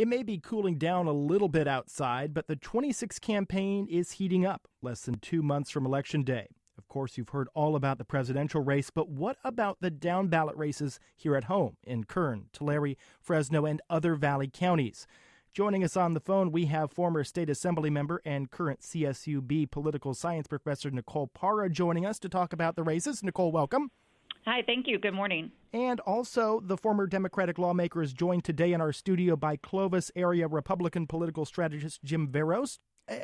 It may be cooling down a little bit outside, but the 26 campaign is heating up less than 2 months from Election Day. Of course, you've heard all about the presidential race, but what about the down-ballot races here at home in Kern, Tulare, Fresno, and other Valley counties? Joining us on the phone, we have former State Assembly member and current CSUB political science professor Nicole Parra joining us to talk about the races. Nicole, welcome. Hi, thank you. Good morning. And also, the former Democratic lawmaker is joined today in our studio by Clovis area Republican political strategist Jim Verros.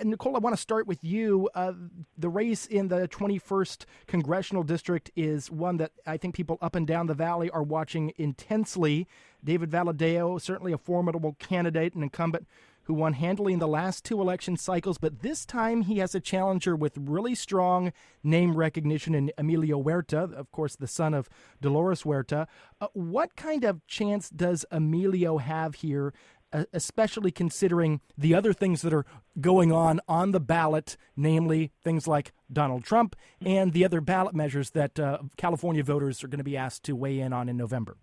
Nicole, I want to start with you. The race in the 21st Congressional District is one that I think people up and down the valley are watching intensely. David Valadao, certainly a formidable candidate and incumbent who won handily in the last two election cycles, but this time he has a challenger with really strong name recognition in Emilio Huerta, of course, the son of Dolores Huerta. What kind of chance does Emilio have here, especially considering the other things that are going on the ballot, namely things like Donald Trump and the other ballot measures that California voters are going to be asked to weigh in on in November?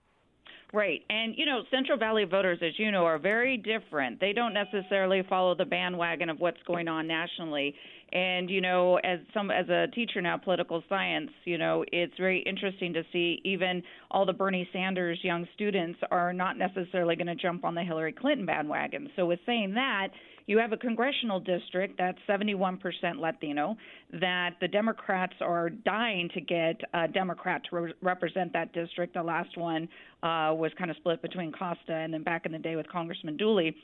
Right. And, Central Valley voters, as you know, are very different. They don't necessarily follow the bandwagon of what's going on nationally. And, as a teacher now, political science, it's very interesting to see even all the Bernie Sanders young students are not necessarily going to jump on the Hillary Clinton bandwagon. So with saying that, you have a congressional district that's 71% Latino, that the Democrats are dying to get a Democrat to represent that district. The last one was kind of split between Costa and then back in the day with Congressman Dooley.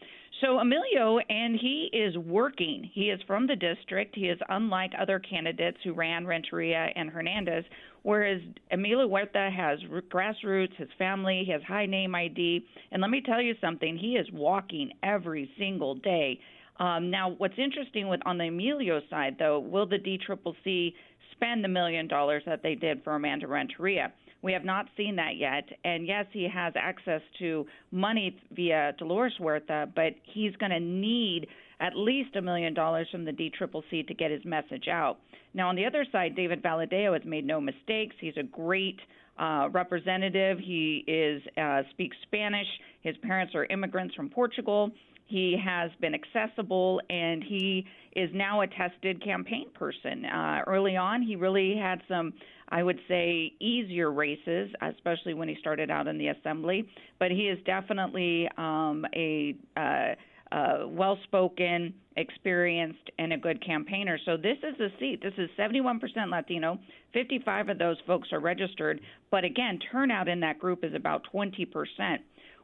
So Emilio, and he is working. He is from the district. He is unlike other candidates who ran Renteria and Hernandez, whereas Emilio Huerta has grassroots, his family, he has high name ID. And let me tell you something, he is walking every single day. Now, what's interesting on the Emilio side, though, will the DCCC spend the $1 million that they did for Amanda Renteria? We have not seen that yet. And yes, he has access to money via Dolores Huerta, but he's going to need at least $1 million from the DCCC to get his message out. Now, on the other side, David Valadao has made no mistakes. He's a great representative. He speaks Spanish. His parents are immigrants from Portugal. He has been accessible, and he is now a tested campaign person. Early on, he really had some, I would say, easier races, especially when he started out in the assembly. But he is definitely a well-spoken, experienced, and a good campaigner. So this is a seat. This is 71% Latino. 55 of those folks are registered. But again, turnout in that group is about 20%.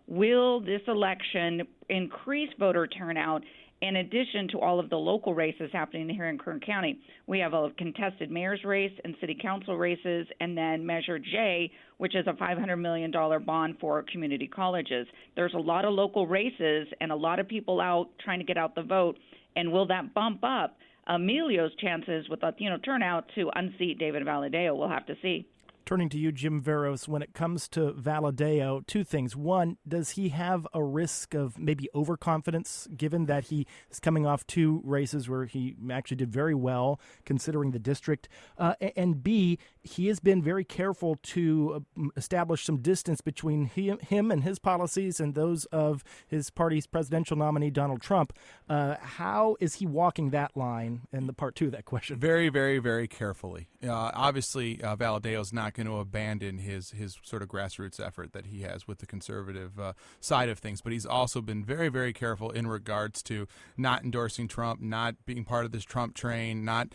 Will this election increase voter turnout in addition to all of the local races happening here in Kern County? We have a contested mayor's race and city council races, and then Measure J, which is a $500 million bond for community colleges. There's a lot of local races and a lot of people out trying to get out the vote. And will that bump up Emilio's chances with Latino turnout to unseat David Valadao? We'll have to see. Turning to you, Jim Verros, when it comes to Valadao, two things. One, does he have a risk of maybe overconfidence, given that he is coming off two races where he actually did very well, considering the district? And B, he has been very careful to establish some distance between him and his policies and those of his party's presidential nominee, Donald Trump. How is he walking that line? And the part two of that question. Very, very, very carefully. Obviously, Valadao's not going to abandon his sort of grassroots effort that he has with the conservative side of things, but he's also been very, very careful in regards to not endorsing Trump, not being part of this Trump train, not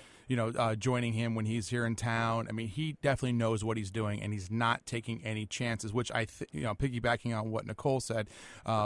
joining him when he's here in town. I mean, he definitely knows what he's doing, and he's not taking any chances, which piggybacking on what Nicole said,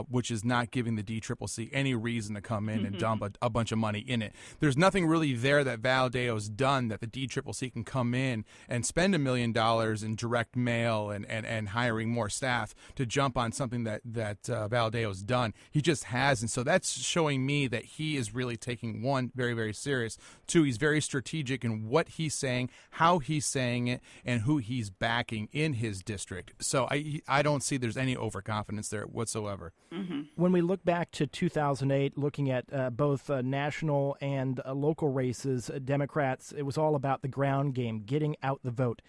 which is not giving the DCCC any reason to come in and dump a bunch of money in it. There's nothing really there that Valadao's done that the DCCC can come in and spend $1 million in direct mail and hiring more staff to jump on something that Valadao's done. He just hasn't. So that's showing me that he is really taking, one, very, very serious. Two, he's very strategic in what he's saying, how he's saying it, and who he's backing in his district. So I don't see there's any overconfidence there whatsoever. Mm-hmm. When we look back to 2008, looking at both national and local races, Democrats, it was all about the ground game, getting out the vote.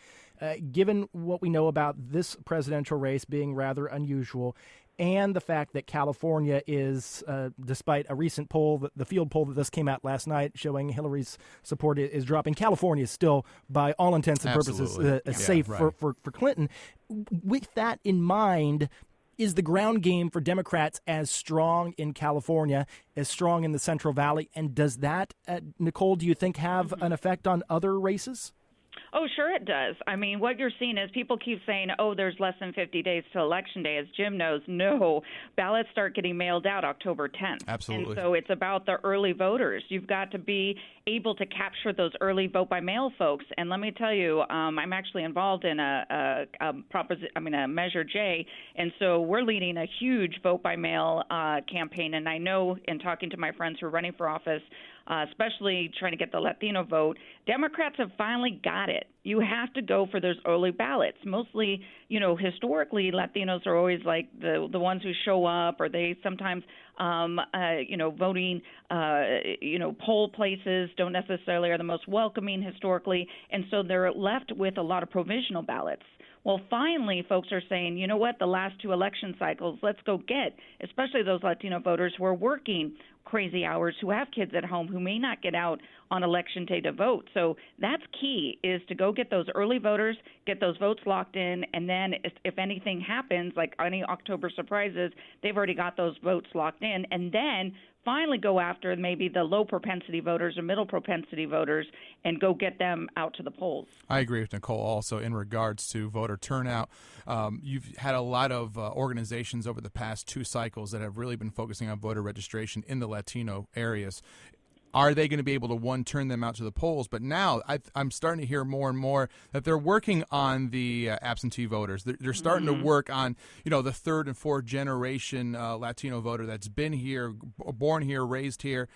Given what we know about this presidential race being rather unusual, and the fact that California is, despite a recent poll, the field poll that just came out last night showing Hillary's support is dropping, California is still, by all intents and purposes, safe for Clinton. With that in mind, is the ground game for Democrats as strong in California, as strong in the Central Valley? And does that, Nicole, do you think have an effect on other races? Oh, sure it does. I mean, what you're seeing is people keep saying, oh, there's less than 50 days to Election Day. As Jim knows, no, ballots start getting mailed out October 10th. Absolutely. And so it's about the early voters. You've got to be able to capture those early vote-by-mail folks. And let me tell you, I'm actually involved in a Measure J, and so we're leading a huge vote-by-mail campaign. And I know in talking to my friends who are running for office, especially trying to get the Latino vote, Democrats have finally got it. You have to go for those early ballots. Mostly, historically, Latinos are always like the ones who show up, or they sometimes, voting, poll places don't necessarily are the most welcoming historically, and so they're left with a lot of provisional ballots. Well, finally, folks are saying, you know what, the last two election cycles, let's go get, especially those Latino voters who are working crazy hours, who have kids at home, who may not get out on Election Day to vote. So that's key, is to go get those early voters, get those votes locked in, and then if anything happens, like any October surprises, they've already got those votes locked in, and then finally go after maybe the low propensity voters or middle propensity voters and go get them out to the polls. I agree with Nicole also in regards to voter turnout. You've had a lot of organizations over the past two cycles that have really been focusing on voter registration in the Latino areas. Are they going to be able to, one, turn them out to the polls? But now I'm starting to hear more and more that they're working on the absentee voters. They're starting to work on, the third and fourth generation Latino voter that's been here, born here, raised here,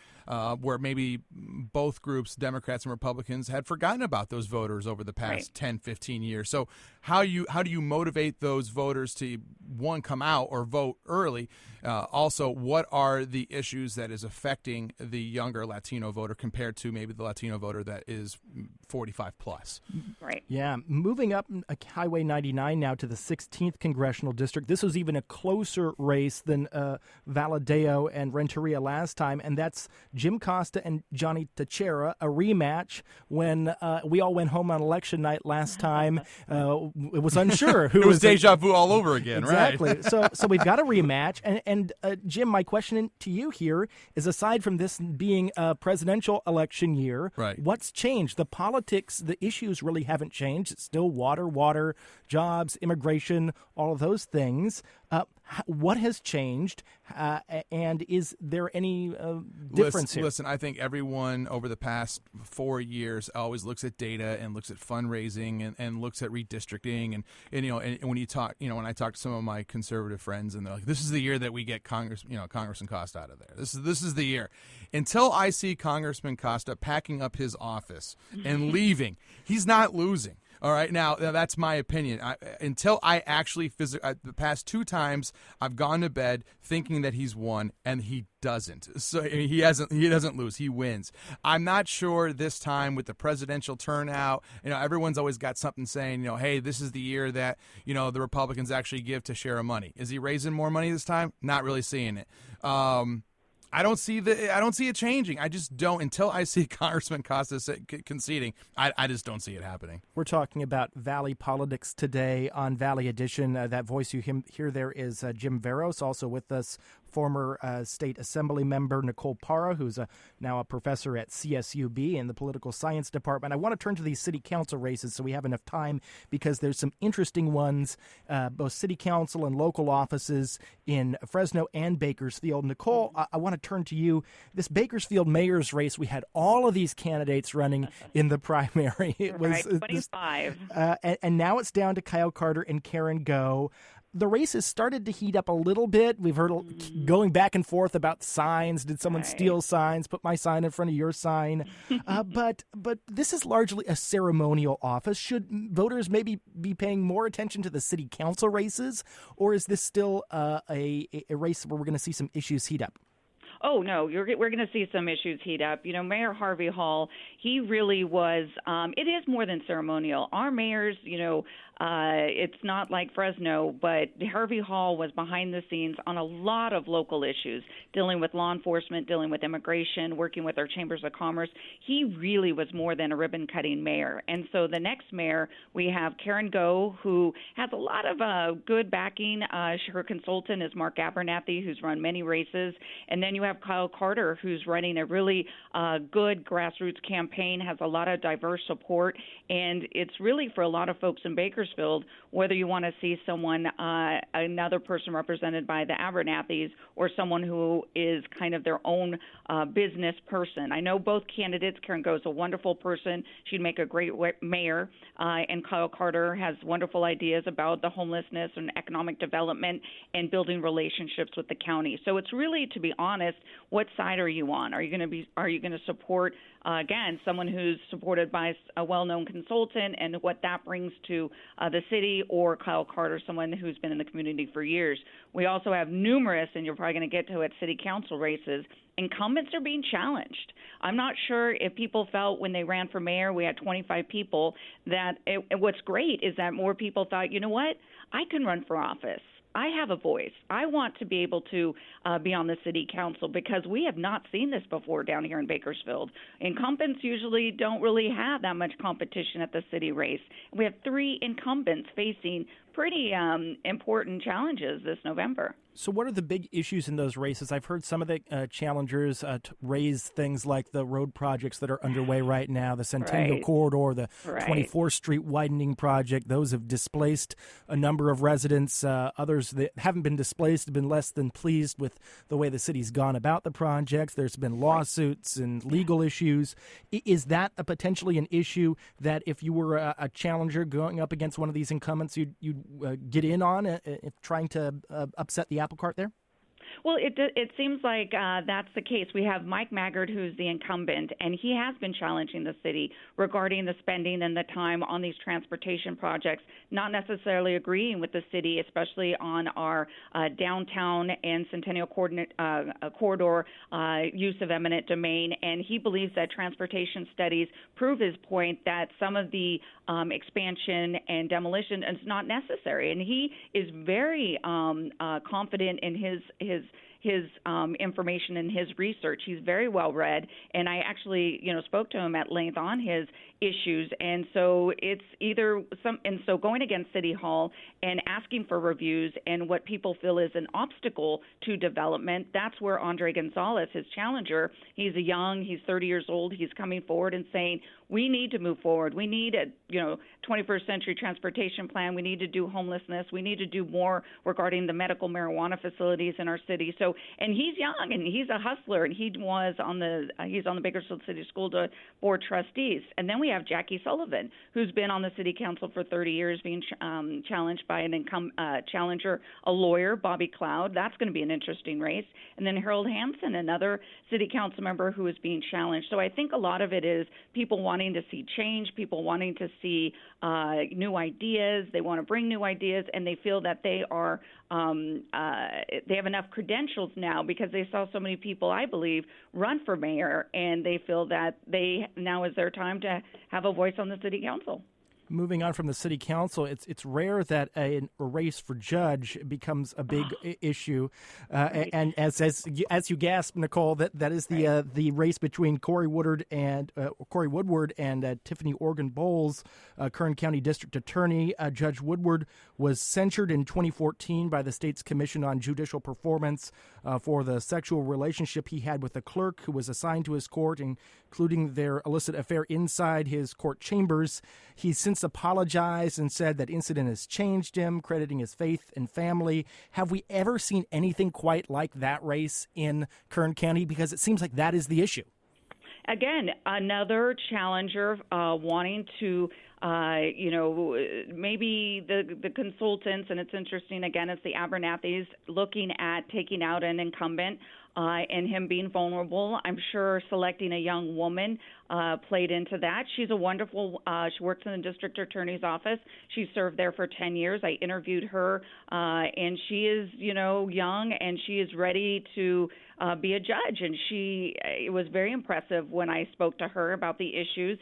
where maybe both groups, Democrats and Republicans, had forgotten about those voters over the past 10, 15 years. So how do you motivate those voters to, one, come out or vote early? Also, what are the issues that is affecting the younger Latino voter compared to maybe the Latino voter that is 45 plus? Right. Yeah. Moving up Highway 99 now to the 16th Congressional District. This was even a closer race than Valadeo and Renteria last time, and that's Jim Costa and Johnny Teixeira, a rematch when we all went home on election night last time. It was unsure who it was deja vu all over again, exactly. Right? So we've got a rematch. And Jim, my question to you here is, aside from this being a presidential election year, what's changed? The politics, the issues really haven't changed. It's still water, jobs, immigration, all of those things. What has changed, and is there any difference here? Listen, I think everyone over the past 4 years always looks at data and looks at fundraising and looks at redistricting and when you talk, when I talk to some of my conservative friends, and they're like, "This is the year that we get Congressman Costa out of there. This is the year." Until I see Congressman Costa packing up his office and leaving, he's not losing. All right, now that's my opinion. Until I actually the past two times I've gone to bed thinking that he's won, and he doesn't. So he doesn't lose. He wins. I'm not sure this time with the presidential turnout. Everyone's always got something saying, hey, this is the year that the Republicans actually give Teixeira money. Is he raising more money this time? Not really seeing it. I don't see it changing. I just don't, until I see Congressman Costa conceding. I just don't see it happening. We're talking about Valley politics today on Valley Edition. That voice you hear there is Jim Verros. Also with us, former state assembly member Nicole Parra, who's now a professor at CSUB in the political science department. I want to turn to these city council races so we have enough time, because there's some interesting ones, both city council and local offices in Fresno and Bakersfield. Nicole, I want to turn to you. This Bakersfield mayor's race, we had all of these candidates running in the primary. It was 25. And now it's down to Kyle Carter and Karen Go. The race has started to heat up a little bit. We've heard going back and forth about signs. Did someone steal signs? Put my sign in front of your sign. But this is largely a ceremonial office. Should voters maybe be paying more attention to the city council races, or is this still a race where we're going to see some issues heat up? Oh, no, we're going to see some issues heat up. Mayor Harvey Hall, he really was, it is more than ceremonial. Our mayors, It's not like Fresno, but Harvey Hall was behind the scenes on a lot of local issues, dealing with law enforcement, dealing with immigration, working with our chambers of commerce. He really was more than a ribbon-cutting mayor. And so the next mayor, we have Karen Go, who has a lot of good backing. Her consultant is Mark Abernathy, who's run many races. And then you have Kyle Carter, who's running a really good grassroots campaign, has a lot of diverse support. And it's really for a lot of folks in Bakersfield, whether you want to see someone, another person represented by the Abernathys, or someone who is kind of their own business person. I know both candidates. Karen Go is a wonderful person. She'd make a great mayor. And Kyle Carter has wonderful ideas about the homelessness and economic development and building relationships with the county. So it's really, to be honest, what side are you on? Are you going to support again, someone who's supported by a well-known consultant and what that brings to the city, or Kyle Carter, someone who's been in the community for years? We also have numerous, and you're probably going to get to it, city council races. Incumbents are being challenged. I'm not sure if people felt when they ran for mayor, we had 25 people, that what's great is that more people thought, you know what, I can run for office. I have a voice. I want to be able to be on the city council, because we have not seen this before down here in Bakersfield. Incumbents usually don't really have that much competition at the city race. We have 3 incumbents facing pretty important challenges this November. So what are the big issues in those races? I've heard some of the challengers raise things like the road projects that are underway right now, the Centennial Corridor, the 24th Street widening project. Those have displaced a number of residents. Others that haven't been displaced have been less than pleased with the way the city's gone about the projects. There's been lawsuits and legal issues. Is that potentially an issue that if you were a challenger going up against one of these incumbents, you'd get in on trying to upset the apple cart there? Well, it seems like that's the case. We have Mike Maggard, who's the incumbent, and he has been challenging the city regarding the spending and the time on these transportation projects, not necessarily agreeing with the city, especially on our downtown and Centennial Corridor use of eminent domain. And he believes that transportation studies prove his point that some of the expansion and demolition is not necessary. And he is very confident in his information and his research. He's very well read, and I actually, spoke to him at length on his issues. And so it's either so going against City Hall and asking for reviews and what people feel is an obstacle to development, that's where Andre Gonzalez, his challenger, he's 30 years old, he's coming forward and saying, we need to move forward. We need a 21st century transportation plan. We need to do homelessness. We need to do more regarding the medical marijuana facilities in our city. So, and he's young and he's a hustler, and he's on the Bakersfield City School Board trustees. And then we have Jackie Sullivan, who's been on the city council for 30 years, being challenged by an challenger, a lawyer, Bobby Cloud. That's going to be an interesting race. And then Harold Hampson, another city council member who is being challenged. So I think a lot of it is people wanting to see change, people wanting to see new ideas. They want to bring new ideas, and they feel that they are they have enough credentials now because they saw so many people, I believe, run for mayor, and they feel that now is their time to have a voice on the city council. Moving on from the city council, it's rare that a race for judge becomes a big issue, and as you gasped, Nicole, that is the race between Corey Woodward and Tiffany Organ Bowles, Kern County District Attorney. Judge Woodward was censured in 2014 by the state's Commission on Judicial Performance for the sexual relationship he had with a clerk who was assigned to his court, including their illicit affair inside his court chambers. He's since apologized and said that incident has changed him, crediting his faith and family. Have we ever seen anything quite like that race in Kern County? Because it seems like that is the issue. Again, another challenger wanting to maybe the consultants, and it's interesting, again, it's the Abernathys looking at taking out an incumbent and him being vulnerable. I'm sure selecting a young woman played into that. She's a wonderful, she works in the district attorney's office. She served there for 10 years. I interviewed her, and she is, young, and she is ready to be a judge. And it was very impressive when I spoke to her about the issues.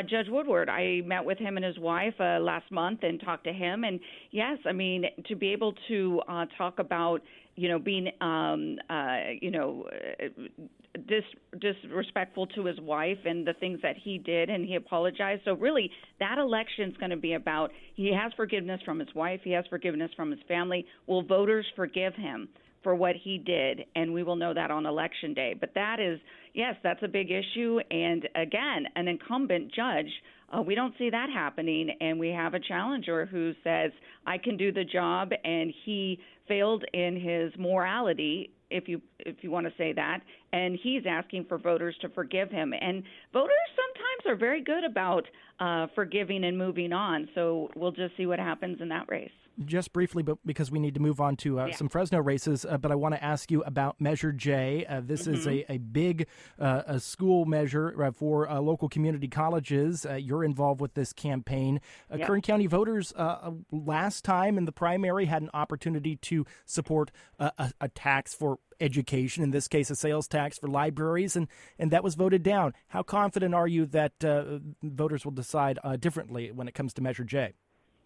Judge Woodward, I met with him and his wife last month and talked to him. And yes, I mean, to be able to talk about, being, disrespectful to his wife and the things that he did, and he apologized. So really, that election's going to be about, he has forgiveness from his wife, he has forgiveness from his family. Will voters forgive him for what he did? And we will know that on Election Day. But that is, yes, that's a big issue. And again, an incumbent judge, we don't see that happening. And we have a challenger who says, I can do the job, and he failed in his morality, if you want to say that, and he's asking for voters to forgive him. And voters sometimes are very good about forgiving and moving on. So we'll just see what happens in that race. Just briefly, but because we need to move on to some Fresno races, but I want to ask you about Measure J. This is a big school measure for local community colleges. You're involved with this campaign. Kern County voters last time in the primary had an opportunity to support a tax for education, in this case a sales tax for libraries, and that was voted down. How confident are you that voters will decide differently when it comes to Measure J?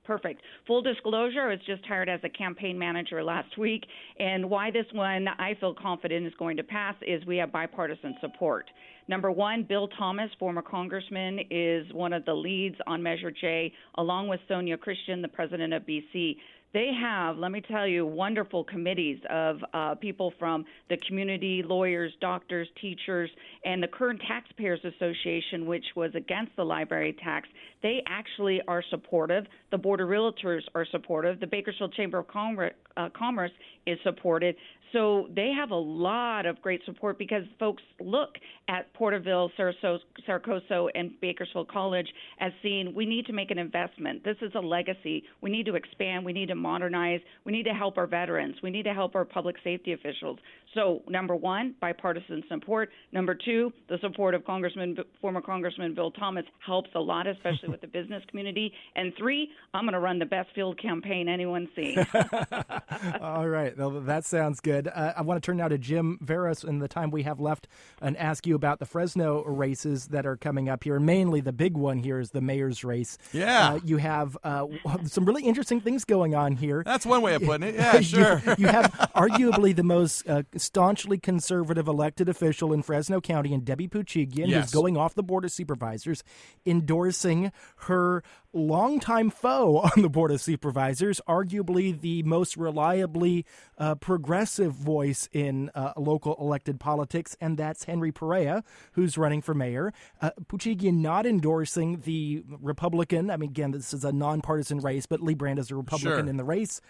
Perfect. Full disclosure, I was just hired as a campaign manager last week, and why this one I feel confident is going to pass is we have bipartisan support. Number one, Bill Thomas, former congressman, is one of the leads on Measure J, along with Sonia Christian, the president of BC. They have, let me tell you, wonderful committees of people from the community, lawyers, doctors, teachers, and the Kern Taxpayers Association, which was against the library tax. They actually are supportive. The Board of Realtors are supportive. The Bakersfield Chamber of Commerce is supported. So they have a lot of great support because folks look at Porterville, Saracoso, and Bakersfield College as seeing we need to make an investment. This is a legacy. We need to expand. We need to modernize. We need to help our veterans. We need to help our public safety officials. So, number one, bipartisan support. Number two, the support of former Congressman Bill Thomas helps a lot, especially with the business community. And three, I'm going to run the best field campaign anyone's seen. All right. Well, that sounds good. I want to turn now to Jim Verros in the time we have left and ask you about the Fresno races that are coming up here. Mainly the big one here is the mayor's race. Yeah. You have some really interesting things going on here. That's one way of putting it. Yeah, sure. You have arguably the most staunchly conservative elected official in Fresno County, and Debbie Puchigian, who's going off the Board of Supervisors, endorsing her longtime foe on the Board of Supervisors, arguably the most reliably progressive voice in local elected politics, and that's Henry Perea, who's running for mayor. Puchigian not endorsing the Republican. I mean, again, this is a nonpartisan race, but Lee Brand is a Republican in the race.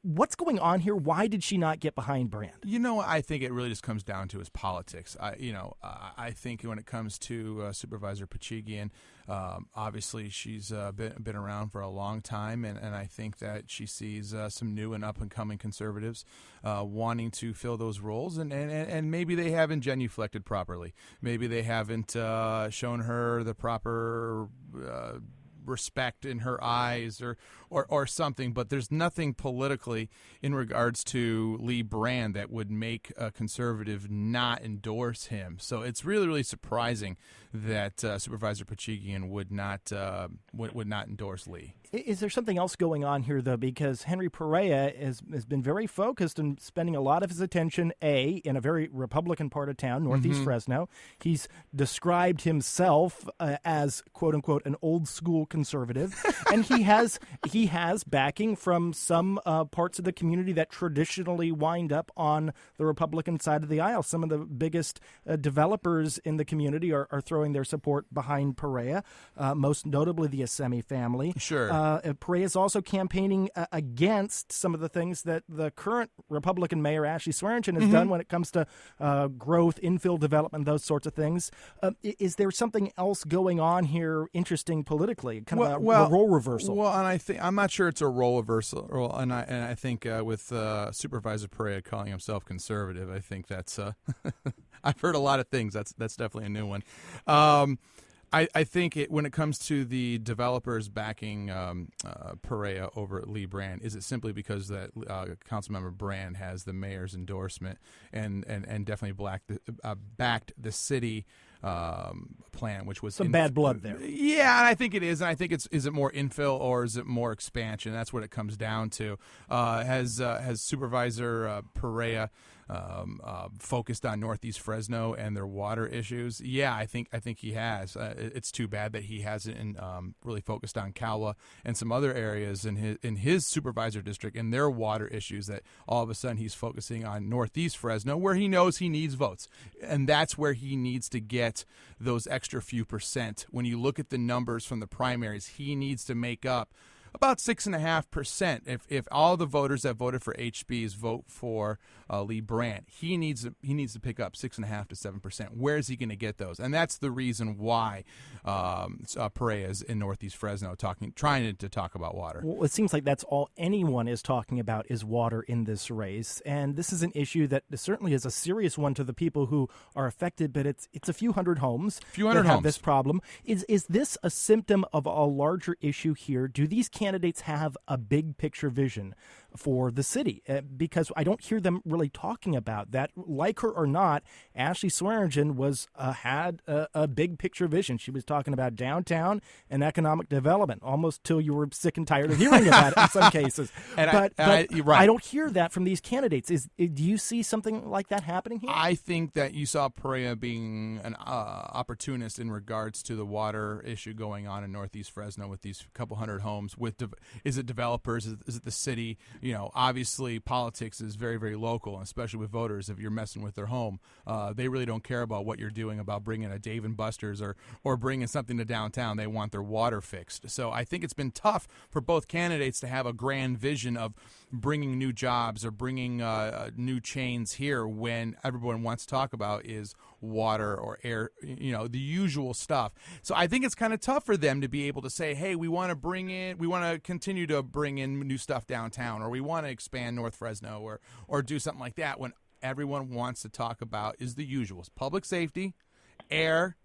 What's going on here? Why did she not get behind Brand? I think it really just comes down to his politics. I think when it comes to Supervisor Puchigian, obviously she's been around for a long time, and I think that she sees some new and up-and-coming conservatives wanting to fill those roles, and maybe they haven't genuflected properly. Maybe they haven't shown her the proper respect in her eyes or something, but there's nothing politically in regards to Lee Brand that would make a conservative not endorse him. So it's really, really surprising that Supervisor Puchigian would not endorse Lee. Is there something else going on here, though? Because Henry Perea has been very focused on spending a lot of his attention, in a very Republican part of town, Northeast Fresno. He's described himself as, quote unquote, an old school conservative. And he has backing from some parts of the community that traditionally wind up on the Republican side of the aisle. Some of the biggest developers in the community are throwing their support behind Perea, most notably the Assemi family. Sure. Perea is also campaigning against some of the things that the current Republican mayor, Ashley Swearingen, has done when it comes to growth, infill development, those sorts of things. Is there something else going on here interesting politically, kind of a role reversal? Well, and I'm not sure it's a role reversal, and I think with Supervisor Perea calling himself conservative, I think that's I've heard a lot of things. That's definitely a new one. I think when it comes to the developers backing Perea over at Lee Brand, is it simply because that Councilmember Brand has the mayor's endorsement and definitely backed the city plan, which was some bad blood there. Yeah, and I think it is. And I think is it more infill or is it more expansion? That's what it comes down to. Has Supervisor Perea focused on Northeast Fresno and their water issues? Yeah, I think he has. It's too bad that he hasn't really focused on Cowla and some other areas in his supervisor district and their water issues. That all of a sudden he's focusing on Northeast Fresno, where he knows he needs votes, and that's where he needs to get those extra few percent. When you look at the numbers from the primaries, he needs to make up about 6.5%. If all the voters that voted for HBs vote for Lee Brandt, he needs to pick up 6.5 to 7%. Where is he going to get those? And that's the reason why Perea is in Northeast Fresno trying to talk about water. Well, it seems like that's all anyone is talking about is water in this race, and this is an issue that certainly is a serious one to the people who are affected. But it's a few hundred homes that have this problem. Is this a symptom of a larger issue here? Do these candidates have a big picture vision for the city? Because I don't hear them really talking about that. Like her or not, Ashley Swearingen had a big picture vision. She was talking about downtown and economic development, almost till you were sick and tired of hearing about it in some cases. But I don't hear that from these candidates. Do you see something like that happening here? I think that you saw Perea being an opportunist in regards to the water issue going on in Northeast Fresno with these couple hundred homes. Is it developers? Is it the city? You know, obviously politics is very, very local, and especially with voters. If you're messing with their home, they really don't care about what you're doing about bringing a Dave & Buster's or bringing something to downtown. They want their water fixed. So I think it's been tough for both candidates to have a grand vision of bringing new jobs or bringing new chains here when everyone wants to talk about is water or air, the usual stuff. So I think it's kind of tough for them to be able to say, hey, we want to continue to bring in new stuff downtown, or we want to expand North Fresno or do something like that, when everyone wants to talk about is the usuals: public safety, air,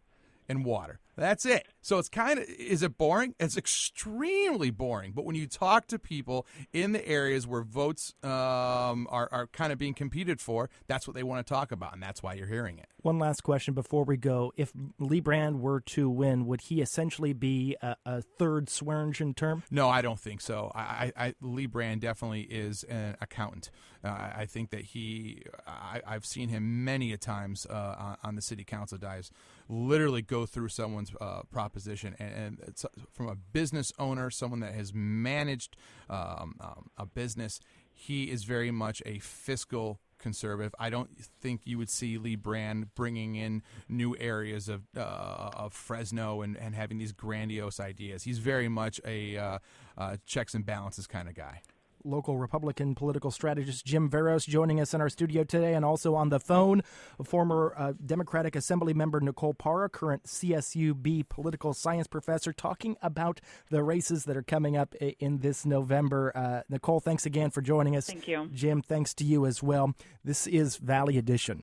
and water. That's it. So it's is it boring? It's extremely boring. But when you talk to people in the areas where votes are kind of being competed for, that's what they want to talk about, and that's why you're hearing it. One last question before we go. If Lee Brand were to win, would he essentially be a third Swearingen term? No, I don't think so. Lee Brand definitely is an accountant. I think that I've seen him many a times on the city council dives literally go through someone's proposition, and it's from a business owner, someone that has managed a business. He is very much a fiscal conservative. I don't think you would see Lee Brand bringing in new areas of Fresno and having these grandiose ideas. He's very much a checks and balances kind of guy. Local Republican political strategist Jim Verros joining us in our studio today, and also on the phone, former Democratic Assembly member Nicole Parra, current CSUB political science professor, talking about the races that are coming up in this November. Nicole, thanks again for joining us. Thank you. Jim, thanks to you as well. This is Valley Edition.